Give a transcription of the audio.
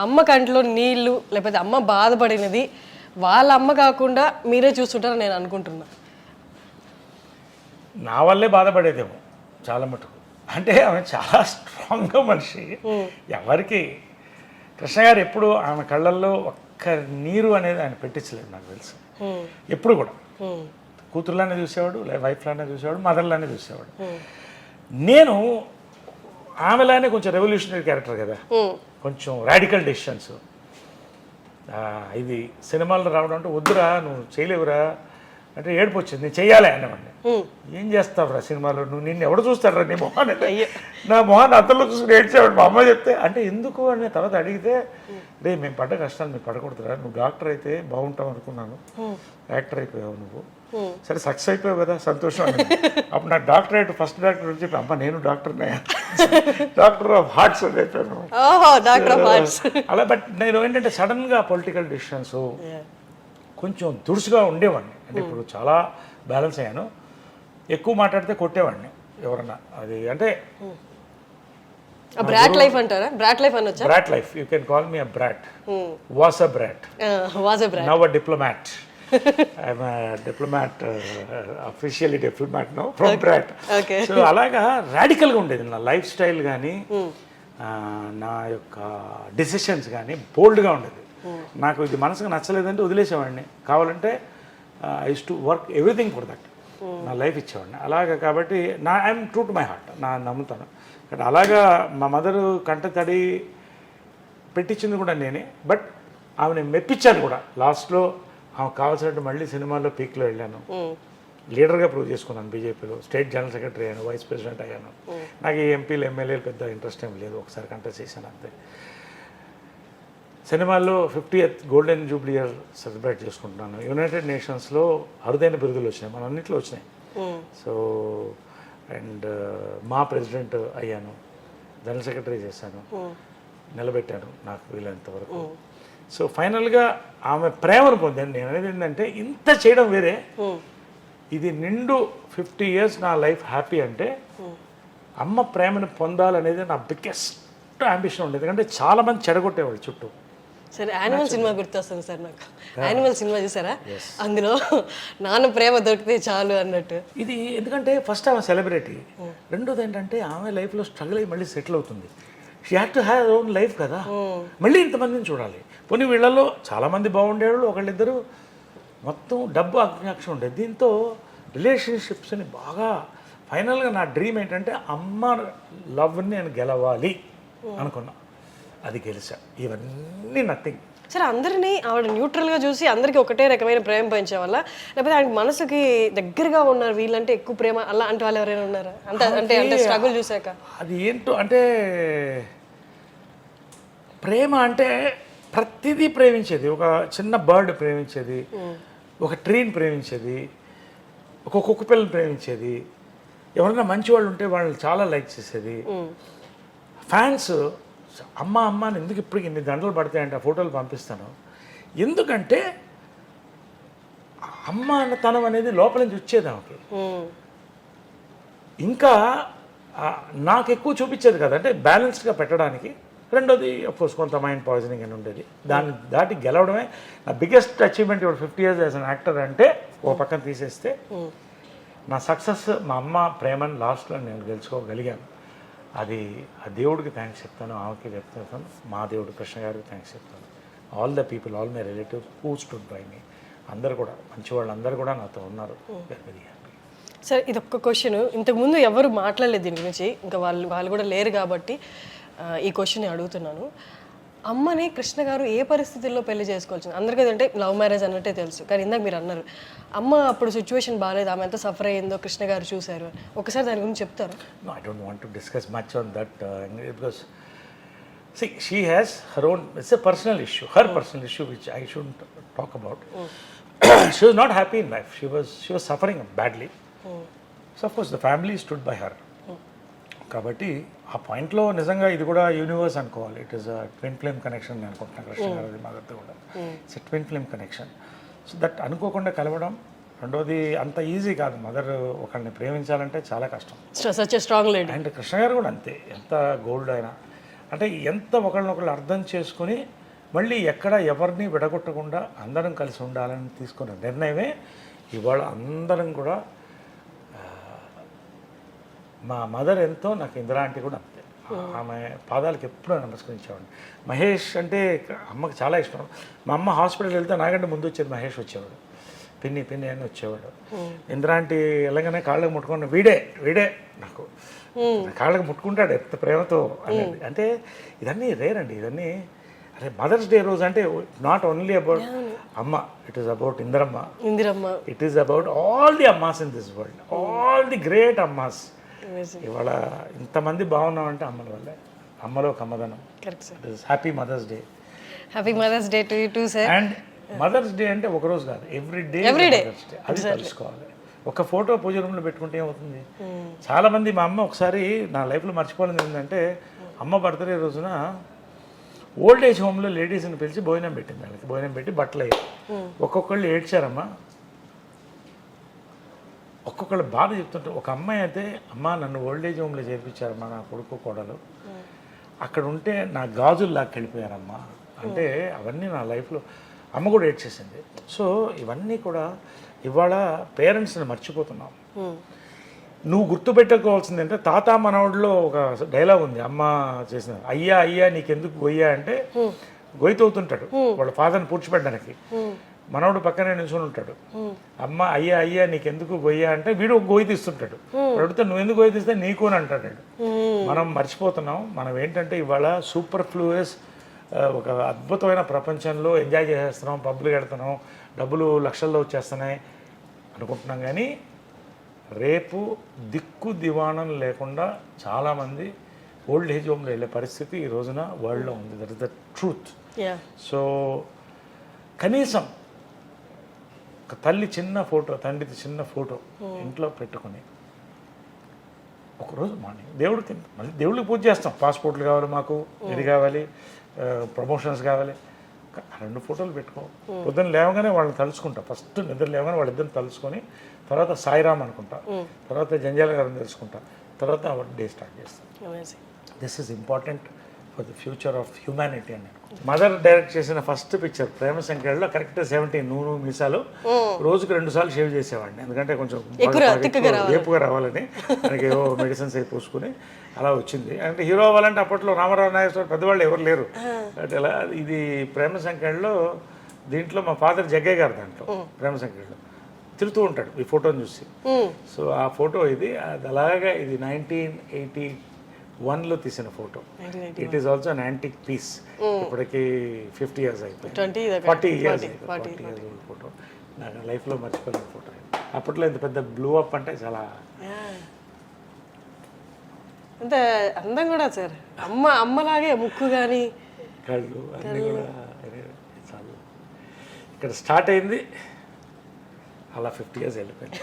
అమ్మ కంట్లో నీళ్ళు లేకపోతే అమ్మ బాధపడినది వాళ్ళ అమ్మ కాకుండా మీరే చూస్తుంటారని నేను అనుకుంటున్నా. నా వల్లే బాధపడేదేమో చాలా మటుకు. అంటే ఆమె చాలా స్ట్రాంగ్గా మనిషి. ఎవరికి కృష్ణ గారు ఎప్పుడు ఆమె కళ్ళల్లో ఒక్క నీరు అనేది ఆయన పెట్టించలేదు నాకు తెలుసు. ఎప్పుడు కూడా కూతుర్లానే చూసేవాడు, వైఫ్లానే చూసేవాడు, మదర్లానే చూసేవాడు. నేను ఆమెలానే కొంచెం రెవల్యూషనరీ క్యారెక్టర్ కదా, కొంచెం రాడికల్ డెసిషన్స్. ఇది సినిమాల్లో రావడం అంటే వద్దురా నువ్వు చేయలేవురా అంటే ఏడుపు వచ్చింది, నేను చెయ్యాలి అన్నవాడిని. ఏం చేస్తావురా సినిమాలో, నువ్వు నిన్ను ఎవడు చూస్తాడురా నీ మొహాన్ని, నా మొహాన్ని అతల్లో చూసుకుని ఏడ్చేవాడు. మా అమ్మ చెప్తే అంటే ఎందుకు అని తర్వాత అడిగితే, రే మేము పడ్డ కష్టాలు మీరు పడకూడదురా, నువ్వు డాక్టర్ అయితే బాగుంటావు అనుకున్నాను, యాక్టర్ అయిపోయావు నువ్వు, సరే సక్సెస్ అయిపోయావు కదా సంతోషం అని. అప్పుడు నాకు డాక్టరేట్ ఫస్ట్ డాక్టర్ అని చెప్పి అమ్మ నేను డాక్టర్నే, డాక్టర్ ఆఫ్ హార్ట్స్ అని చెప్పాను అలా. బట్ నేను ఏంటంటే సడన్గా పొలిటికల్ డిసిషన్స్ కొంచెం దురుసుగా ఉండేవాడిని. అంటే ఇప్పుడు చాలా బ్యాలెన్స్ అయ్యాను. ఎక్కువ మాట్లాడితే కొట్టేవాడిని ఎవరన్నా. అది అంటే బ్రాట్ లైఫ్ అంటారా? బ్రాట్ లైఫ్ అనొచ్చా? Brat life, you can call me a brat. Was a brat, now a diplomat. I'm diplomat, officially diplomat now from brat. So అలాగా రాడికల్గా ఉండేది నా లైఫ్ స్టైల్ కానీ నా యొక్క డిసిషన్స్ కానీ బోల్డ్గా ఉండేది. నాకు ఇది మనసుకు నచ్చలేదంటే వదిలేసేవాడిని. కావాలంటే I use to work everything for that, నా లైఫ్ ఇచ్చేవాడిని అలాగా. కాబట్టి I'm true to my heart, నా నమ్ముతాను. కానీ అలాగా మా మదరు కంట తడి పెట్టించింది కూడా నేనే. బట్ ఆమెను మెప్పించాను కూడా. లాస్ట్లో ఆమెకు కావాల్సినట్టు మళ్ళీ సినిమాల్లో పీక్లో వెళ్ళాను, లీడర్గా ప్రూవ్ చేసుకున్నాను. బీజేపీలో స్టేట్ జనరల్ సెక్రటరీ అయ్యాను, వైస్ ప్రెసిడెంట్ అయ్యాను. నాకు ఈ ఎంపీలు ఎమ్మెల్యేలు పెద్ద ఇంట్రెస్ట్ ఏం లేదు, ఒకసారి కంటెస్ట్ చేశాను అంతే. సినిమాల్లో 50th golden Jubilee year celebrate చేసుకుంటున్నాను. యునైటెడ్ నేషన్స్లో అరుదైన బిరుదులు వచ్చినాయి, మన అన్నింటిలో వచ్చినాయి. సో అండ్ మా ప్రెసిడెంట్ అయ్యాను, జనరల్ సెక్రటరీ చేశాను, నిలబెట్టాను నాకు వీలైనంత వరకు. సో ఫైనల్గా ఆమె ప్రేమను పొందాను. నేను అనేది ఏంటంటే ఇంత చేయడం వేరే, ఇది నిండు 50 years నా లైఫ్ హ్యాపీ అంటే అమ్మ ప్రేమను పొందాలనేది నా బిగ్గెస్ట్ అంబిషన్ ఉండేది. ఎందుకంటే చాలామంది చెడగొట్టేవాళ్ళు చుట్టూ. సరే, యానిమల్ సినిమా గుర్తొస్తుంది సార్ నాకు. యానిమల్ సినిమా చూసారా? అందులో నాన్న ప్రేమ దొరికితే చాలు అన్నట్టు. ఇది ఎందుకంటే ఫస్ట్ ఆమె సెలబ్రిటీ, రెండోది ఏంటంటే ఆమె లైఫ్లో స్ట్రగుల్ అయ్యి మళ్ళీ సెటిల్ అవుతుంది. She have to have own life కదా, మళ్ళీ ఇంతమందిని చూడాలి. పోనీ వీళ్ళల్లో చాలామంది బాగుండేవాళ్ళు, ఒకళ్ళిద్దరు మొత్తం డబ్బు అజ్ఞాక్షం ఉండేది. దీంతో రిలేషన్షిప్స్ని బాగా ఫైనల్గా నా డ్రీమ్ ఏంటంటే అమ్మ లవ్ని నేను గెలవాలి అనుకున్నా, అది గెలిచా. ఇవన్నీ నథింగ్. సరే, అందరినీ ఆవిడ న్యూట్రల్గా చూసి అందరికీ ఒకటే రకమైన ప్రేమ పెంచే వల్ల, లేకపోతే ఆయన మనసుకి దగ్గరగా ఉన్నారు వీళ్ళంటే ఎక్కువ ప్రేమ అలా అంటే వాళ్ళు ఎవరైనా ఉన్నారా? అంటే స్ట్రగుల్ చూసాక అది ఏంటో అంటే ప్రేమ అంటే ప్రతిదీ ప్రేమించేది. ఒక చిన్న బర్డ్ ప్రేమించేది, ఒక ట్రీని ప్రేమించేది, ఒక కుక్క పిల్లని ప్రేమించేది, ఎవరైనా మంచి వాళ్ళు ఉంటే వాళ్ళని చాలా లైక్ చేసేది. ఫ్యాన్స్ అమ్మ అమ్మ అని ఎందుకు ఇప్పటికి ఇన్ని గంటలు పడతాయంటే ఆ ఫోటోలు పంపిస్తాను. ఎందుకంటే అమ్మ అన్నతనం అనేది లోపల నుంచి వచ్చేది ఆమెకి. ఇంకా నాకు ఎక్కువ చూపించేది కదా, అంటే బ్యాలెన్స్డ్గా పెట్టడానికి. రెండోది అఫ్కోర్స్ కొంత మైండ్ పాయిజనింగ్ అని ఉండేది. దాన్ని దాటి గెలవడమే నా బిగ్గెస్ట్ అచీవ్మెంట్. ఇప్పుడు 50 years యాజ్ అన్ యాక్టర్ అంటే ఓ పక్కన తీసేస్తే నా సక్సెస్ మా అమ్మ ప్రేమను లాస్ట్లో నేను గెలుచుకోగలిగాను. అది ఆ దేవుడికి థ్యాంక్స్ చెప్తాను, ఆమెకి చెప్తాను, మా దేవుడు కృష్ణ గారికి థ్యాంక్స్ చెప్తాను. All the people, all my relatives who stood by me, అందరు కూడా మంచి వాళ్ళు అందరూ కూడా నాతో ఉన్నారు. Very happy. సరే, ఇది ఒక్క క్వశ్చన్. ఇంతకుముందు ఎవరు మాట్లాడలేదు దీని గురించి, ఇంకా వాళ్ళు కూడా లేరు కాబట్టి ఈ క్వశ్చన్ అడుగుతున్నాను. అమ్మని కృష్ణ గారు ఏ పరిస్థితుల్లో పెళ్లి చేసుకోవాల్సింది? అందరికీ అంటే లవ్ మ్యారేజ్ అన్నట్టే తెలుసు, కానీ ఇందాక మీరు అన్నారు అమ్మ అప్పుడు సిచ్యువేషన్ బాగాలేదు, ఆమె ఎంత సఫర్ అయ్యిందో కృష్ణ గారు చూశారు. ఒకసారి దాని గురించి చెప్తారా? No, I don't want to discuss much on that because see, she has her own, it's a personal issue, her personal issue which I shouldn't talk about. She was not happy in life. She was suffering badly. So of course the family stood by her. కాబట్టి ఆ పాయింట్లో నిజంగా ఇది కూడా universe అనుకోవాలి. It is a twin flame connection నేను అనుకుంటున్నాను కృష్ణ గారి మదర్తో కూడా. It's a twin flame connection. So that అనుకోకుండా కలవడం. రెండోది అంత ఈజీ కాదు, మదర్ ఒకరిని ప్రేమించాలంటే చాలా కష్టం. Such a strong lady. And Krishna గారు కూడా అంతే, ఎంత గోల్డ్ అయినా అంటే ఎంత ఒకళ్ళనొకళ్ళు అర్థం చేసుకుని మళ్ళీ ఎక్కడ ఎవరిని విడగొట్టకుండా అందరం కలిసి ఉండాలని తీసుకున్న నిర్ణయమే ఇవాళ అందరం కూడా మా మదర్ ఎంతో నాకు ఇందిరా ఆంటీ కూడా అంతే. ఆమె పాదాలకు ఎప్పుడూ నమస్కరించేవాడిని. మహేష్ అంటే అమ్మకి చాలా ఇష్టం. మా అమ్మ హాస్పిటల్ వెళ్తే నాకంటే ముందు వచ్చేది మహేష్ వచ్చేవాడు, పిన్ని అని వచ్చేవాడు. ఇందిరా ఆంటీ వెళ్ళగానే కాళ్ళకు ముట్టుకున్న వీడే నాకు కాళ్ళకు ముట్టుకుంటాడు ఎంత ప్రేమతో అనేది. అంటే ఇదన్నీ రేర్ అండి. ఇవన్నీ అరే మదర్స్ డే రోజు అంటే నాట్ ఓన్లీ అబౌట్ అమ్మ, it is about Indiramma, it is about all the ammas in this world, all the great ammas. ఇవాళ ఇంతమంది బాగున్నామంటే అమ్మల వల్లే. అమ్మలో ఒక అమ్మదనం. Happy Mother's Day. Happy Mother's Day to you too sir. And Mother's Day అంటే ఒక రోజు కాదు, ఎవ్రీ డే మదర్స్ డే. అది తెలుసుకోవాలి. ఒక ఫోటో పూజ రూమ్లో పెట్టుకుంటే ఏమవుతుంది? చాలా మంది మా అమ్మ ఒకసారి నా లైఫ్లో మర్చిపోలేదు ఏంటంటే, అమ్మ బర్త్డే రోజున ఓల్డ్ ఏజ్ హోమ్లో లేడీస్ని పిలిచి భోజనం పెట్టింది. వాళ్ళకి భోజనం పెట్టి బట్టలు అయ్యి ఒక్కొక్కళ్ళు ఏడ్చారమ్మా. ఒక్కొక్కళ్ళు బాధ చెప్తుంటారు. ఒక అమ్మాయి అయితే, అమ్మ నన్ను ఓల్డ్ ఏజ్ హోమ్లో చేర్పించారమ్మా నా కొడుకు కోడలు, అక్కడ ఉంటే నా గాజులు లాక్కెళ్ళిపోయారమ్మా అంటే అవన్నీ నా లైఫ్లో అమ్మ కూడా ఏడ్చేసింది. సో ఇవన్నీ కూడా ఇవాళ పేరెంట్స్ని మర్చిపోతున్నాం. నువ్వు గుర్తుపెట్టుకోవాల్సింది అంటే తాత మనవడిలో ఒక డైలాగ్ ఉంది అమ్మ చేసిన, అయ్యా నీకెందుకు గొయ్యా అంటే గొయ్యతవుతుంటాడు వాళ్ళ ఫాదర్ని పూడ్చిపెట్టడానికి. మనవడు పక్కనే నిల్చొని ఉంటాడు. అమ్మ అయ్యా నీకెందుకు గొయ్యా అంటే వీడు ఒక గొయ్యి తీస్తుంటాడు. అడిగితే నువ్వు ఎందుకు గొయ్యి తీస్తే నీకు అని అంటాడు. మనం మర్చిపోతున్నాం. మనం ఏంటంటే ఇవాళ సూపర్ ఫ్లూయస్ ఒక అద్భుతమైన ప్రపంచంలో ఎంజాయ్ చేసేస్తున్నాం, పబ్బులు కడుతున్నాం, డబ్బులు లక్షల్లో వచ్చేస్తున్నాయి అనుకుంటున్నాం. కానీ రేపు దిక్కు దివాణం లేకుండా చాలామంది ఓల్డ్ ఏజ్ హోమ్లో వెళ్ళే పరిస్థితి ఈ రోజున వరల్డ్లో ఉంది. That is the truth. So కనీసం ఒక తల్లి చిన్న ఫోటో, తండ్రిది చిన్న ఫోటో ఇంట్లో పెట్టుకుని ఒకరోజు మార్నింగ్ దేవుడికి మళ్ళీ దేవుడికి పూజ చేస్తాం. పాస్పోర్ట్లు కావాలి, మాకు ఇది కావాలి, ప్రమోషన్స్ కావాలి, 2 ఫోటోలు పెట్టుకో. పొద్దున్న లేవగానే వాళ్ళని తలుచుకుంటా. ఫస్ట్ నిద్ర లేవగానే వాళ్ళిద్దరిని తలుచుకొని తర్వాత సాయిరామ్ అనుకుంటా, తర్వాత జంజాల గారిని తెలుసుకుంటా, తర్వాత డే స్టార్ట్ చేస్తాం. This is important for the future of humanity అని. మదర్ డైరెక్ట్ చేసిన ఫస్ట్ పిక్చర్ ప్రేమ సంఖ్యలో కరెక్ట్ 17 నూనె మీసాలు రోజుకు 2 సార్లు షేవ్ చేసేవాడిని. ఎందుకంటే కొంచెం ఏపుగా రావాలని మనకి ఏవో మెడిసిన్స్ అవి పూసుకుని అలా వచ్చింది. అంటే హీరో అవ్వాలంటే అప్పట్లో రామారావు నాగేశ్వర పెద్దవాళ్ళు ఎవరు లేరు. అంటే ఎలా ఇది ప్రేమ సంఖ్యలో దీంట్లో మా ఫాదర్ జగ్గయ్య గారు దాంట్లో ప్రేమ సంఖ్యలో తిరుగుతూ ఉంటాడు ఈ ఫోటోని చూసి. సో ఆ ఫోటో ఇది అది అలాగా ఇది 1981లో తీసిన photo. It is also an antique piece. ఇప్పటికి 50 years అయిపోయింది, 40 years ఫోటో. నాకు లైఫ్లో మర్చిపోయిన ఫోటో. అప్పట్లో ఇంత పెద్ద బ్లూ అప్ అంటే చాలా అంత అందం కూడా సార్. అమ్మలాగే ముక్కు కానీ కళ్ళు అన్నీ కూడా చాలా. ఇక్కడ స్టార్ట్ అయింది అలా 50 years వెళ్ళిపోయింది.